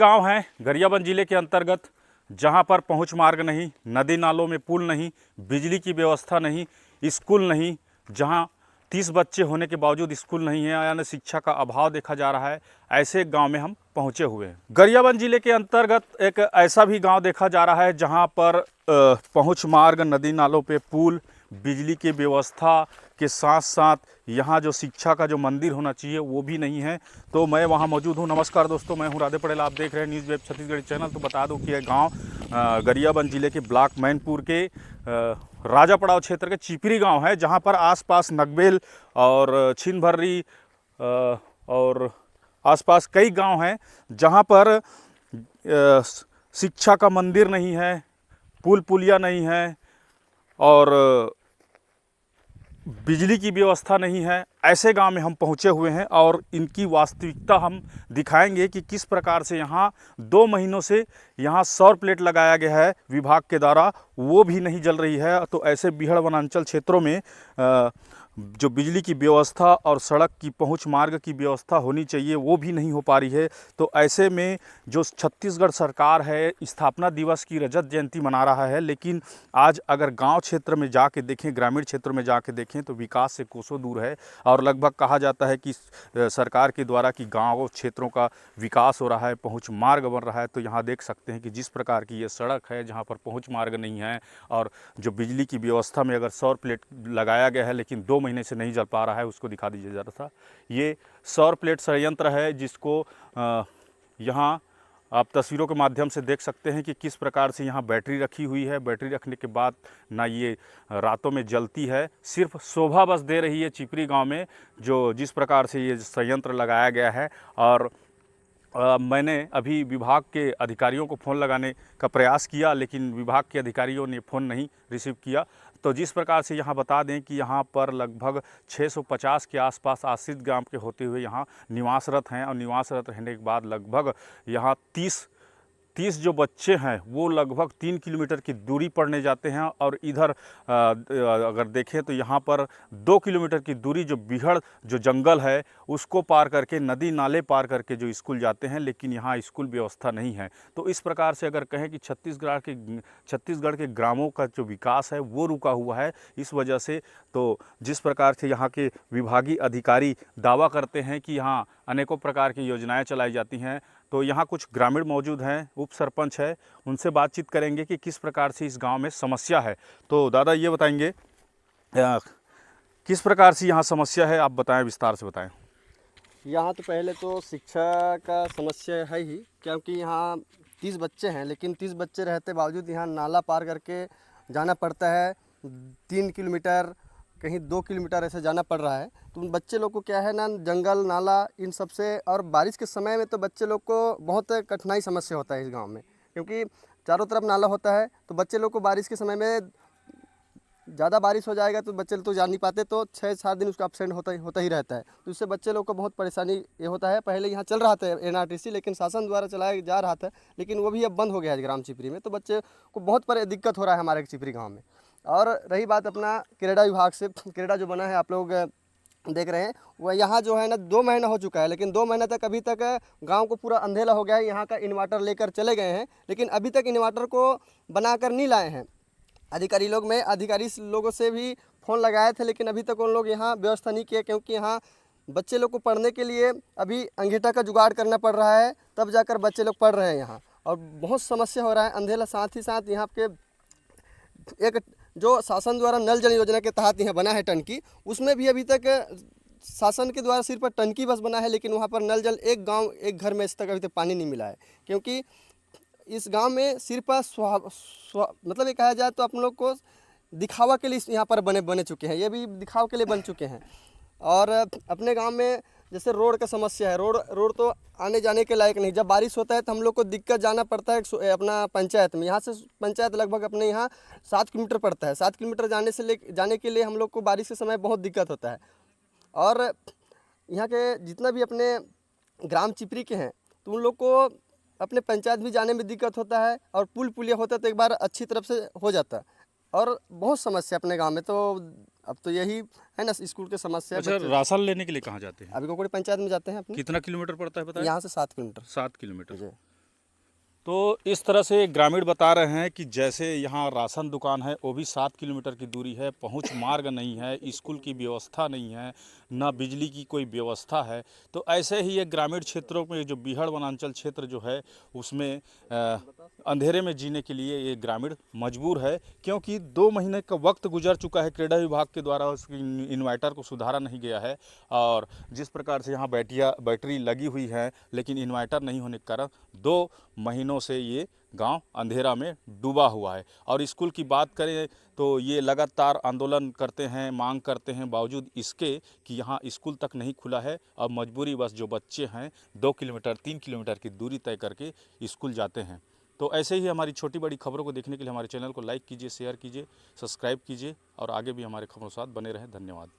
गांव है गरियाबंद जिले के अंतर्गत, जहां पर पहुंच मार्ग नहीं, नदी नालों में पुल नहीं, बिजली की व्यवस्था नहीं, स्कूल नहीं, जहां 30 बच्चे होने के बावजूद स्कूल नहीं है, यानी शिक्षा का अभाव देखा जा रहा है। ऐसे गांव में हम पहुंचे हुए हैं। गरियाबंद जिले के अंतर्गत एक ऐसा भी गांव देखा जा रहा है जहां पर पहुंच मार्ग, नदी नालों पे पुल, बिजली की व्यवस्था के साथ साथ यहाँ जो शिक्षा का जो मंदिर होना चाहिए वो भी नहीं है। तो मैं वहाँ मौजूद हूँ। नमस्कार दोस्तों, मैं हूँ राधे पटेल, आप देख रहे हैं न्यूज़ वेब छत्तीसगढ़ी चैनल। तो बता दूँ कि यह गांव गरियाबंद जिले के ब्लॉक मैनपुर के राजा पड़ाव क्षेत्र के चिपरी गांव है, जहां पर आसपास नगबेल और छिनभर्री और आसपास कई गांव हैं जहां पर शिक्षा का मंदिर नहीं है, पुल पुलिया नहीं है और बिजली की व्यवस्था नहीं है। ऐसे गांव में हम पहुंचे हुए हैं और इनकी वास्तविकता हम दिखाएंगे कि किस प्रकार से यहाँ 2 महीनों से यहाँ सौर प्लेट लगाया गया है विभाग के द्वारा, वो भी नहीं जल रही है। तो ऐसे बीहड़ वनांचल क्षेत्रों में जो बिजली की व्यवस्था और सड़क की पहुंच मार्ग की व्यवस्था होनी चाहिए वो भी नहीं हो पा रही है। तो ऐसे में जो छत्तीसगढ़ सरकार है स्थापना दिवस की रजत जयंती मना रहा है, लेकिन आज अगर गांव क्षेत्र में जाके देखें, ग्रामीण क्षेत्र में जाके देखें तो विकास से कोसों दूर है। और लगभग कहा जाता है कि सरकार के द्वारा कि गाँव क्षेत्रों का विकास हो रहा है, पहुँच मार्ग बन रहा है। तो यहाँ देख सकते हैं कि जिस प्रकार की ये सड़क है जहाँ पर पहुँच मार्ग नहीं है और जो बिजली की व्यवस्था में अगर सौर प्लेट लगाया गया है लेकिन 2 महीने से नहीं जल पा रहा है, उसको दिखा दीजिए ज़रा सा। ये सौर प्लेट संयंत्र है जिसको यहाँ आप तस्वीरों के माध्यम से देख सकते हैं कि किस प्रकार से यहाँ बैटरी रखी हुई है। बैटरी रखने के बाद ना ये रातों में जलती है, सिर्फ शोभा बस दे रही है चिपरी गांव में जो जिस प्रकार से ये संयंत्र लगाया गया है। और मैंने अभी विभाग के अधिकारियों को फ़ोन लगाने का प्रयास किया, लेकिन विभाग के अधिकारियों ने फ़ोन नहीं रिसीव किया। तो जिस प्रकार से यहाँ बता दें कि यहाँ पर लगभग 650 के आसपास आश्रित ग्राम के होते हुए यहाँ निवासरत हैं और निवासरत रहने के बाद लगभग यहाँ 30 जो बच्चे हैं वो लगभग 3 किलोमीटर की दूरी पढ़ने जाते हैं। और इधर अगर देखें तो यहाँ पर 2 किलोमीटर की दूरी जो बीहड़ जो जंगल है उसको पार करके, नदी नाले पार करके जो स्कूल जाते हैं, लेकिन यहाँ स्कूल व्यवस्था नहीं है। तो इस प्रकार से अगर कहें कि छत्तीसगढ़ के ग्रामों का जो विकास है वो रुका हुआ है इस वजह से। तो जिस प्रकार से यहाँ के विभागीय अधिकारी दावा करते हैं कि यहाँ अनेकों प्रकार की योजनाएं चलाई जाती हैं, तो यहाँ कुछ ग्रामीण मौजूद हैं, उप सरपंच है, उनसे बातचीत करेंगे कि किस प्रकार से इस गांव में समस्या है। तो दादा ये बताएंगे किस प्रकार से यहाँ समस्या है, आप बताएं, विस्तार से बताएं। यहाँ तो पहले तो शिक्षा का समस्या है ही, क्योंकि यहाँ 30 बच्चे हैं, लेकिन 30 बच्चे रहते बावजूद यहाँ नाला पार करके जाना पड़ता है। 3 किलोमीटर, कहीं 2 किलोमीटर ऐसे जाना पड़ रहा है। तो उन बच्चे लोग को क्या है ना, जंगल नाला इन सब से, और बारिश के समय में तो बच्चे लोग को बहुत कठिनाई समस्या होता है इस गांव में, क्योंकि चारों तरफ नाला होता है। तो बच्चे लोग को बारिश के समय में ज़्यादा बारिश हो जाएगा तो बच्चे लोग तो जा नहीं पाते, तो 6-7 दिन उसका अपसेंट होता ही रहता है। तो इससे बच्चे लोग को बहुत परेशानी ये होता है। पहले यहाँ चल रहा था NRTC, लेकिन शासन द्वारा चलाया जा रहा था, लेकिन वो भी अब बंद हो गया है ग्राम चिपरी में। तो बच्चे को बहुत दिक्कत हो रहा है हमारे चिपरी गाँव में। और रही बात अपना क्रीड़ा विभाग से, क्रीड़ा जो बना है आप लोग देख रहे हैं, वह यहाँ जो है ना 2 महीना हो चुका है, लेकिन 2 महीने तक अभी तक गांव को पूरा अंधेरा हो गया है। यहाँ का इन्वर्टर लेकर चले गए हैं, लेकिन अभी तक इन्वर्टर को बनाकर नहीं लाए हैं अधिकारी लोग। मैं अधिकारी लोगों से भी फ़ोन लगाए थे, लेकिन अभी तक उन लोग यहाँ व्यवस्था नहीं किया, क्योंकि यहाँ बच्चे लोग को पढ़ने के लिए अभी अंगीठा का जुगाड़ करना पड़ रहा है, तब जाकर बच्चे लोग पढ़ रहे हैं यहाँ। और बहुत समस्या हो रहा है अंधेरा। साथ ही साथ यहाँ के एक जो शासन द्वारा नल जल योजना के तहत यहाँ बना है टंकी, उसमें भी अभी तक शासन के द्वारा सिर्फ टंकी बस बना है, लेकिन वहाँ पर नल जल एक घर में इस तक अभी तक पानी नहीं मिला है। क्योंकि इस गांव में सिर्फ मतलब ये कहा जाए तो अपन लोग को दिखावा के लिए यहाँ पर बने चुके हैं, ये भी दिखाव के लिए बन चुके हैं। और अपने गांव में जैसे रोड का समस्या है, रोड तो आने जाने के लायक नहीं। जब बारिश होता है तो हम लोग को दिक्कत जाना पड़ता है अपना पंचायत में। यहाँ से पंचायत लगभग अपने यहाँ 7 किलोमीटर पड़ता है। 7 किलोमीटर जाने के लिए हम लोग को बारिश के समय बहुत दिक्कत होता है। और यहाँ के जितना भी अपने ग्राम चिपरी के हैं, तो उन लोग को अपने पंचायत भी जाने में दिक्कत होता है, और पुल पुलिया होता है तो एक बार अच्छी तरफ से हो जाता है। और बहुत समस्या अपने गांव में, तो अब तो यही है ना स्कूल के समस्या। अच्छा, राशन लेने के लिए कहाँ जाते हैं? अभी कोकड़ी पंचायत में जाते हैं अपने। कितना किलोमीटर पड़ता है बताएं? यहाँ से 7 किलोमीटर। 7 किलोमीटर। तो इस तरह से ग्रामीण बता रहे हैं कि जैसे यहाँ राशन दुकान है वो भी 7 किलोमीटर की दूरी है, पहुँच मार्ग नहीं है, स्कूल की व्यवस्था नहीं है, ना बिजली की कोई व्यवस्था है। तो ऐसे ही ये ग्रामीण क्षेत्रों में जो बीहड़ वनांचल क्षेत्र जो है उसमें अंधेरे में जीने के लिए ये ग्रामीण मजबूर है, क्योंकि 2 महीने का वक्त गुजर चुका है, क्रेडा विभाग के द्वारा उसकी इन्वर्टर को सुधारा नहीं गया है। और जिस प्रकार से यहाँ बैटरी लगी हुई है लेकिन इन्वर्टर नहीं होने के कारण 2 महीनों से ये गांव अंधेरा में डूबा हुआ है। और स्कूल की बात करें तो ये लगातार आंदोलन करते हैं, मांग करते हैं, बावजूद इसके कि यहाँ स्कूल तक नहीं खुला है। अब मजबूरी बस जो बच्चे हैं 2 किलोमीटर 3 किलोमीटर की दूरी तय करके स्कूल जाते हैं। तो ऐसे ही हमारी छोटी बड़ी खबरों को देखने के लिए हमारे चैनल को लाइक कीजिए, शेयर कीजिए, सब्सक्राइब कीजिए और आगे भी हमारे खबरों के साथ बने रहें। धन्यवाद।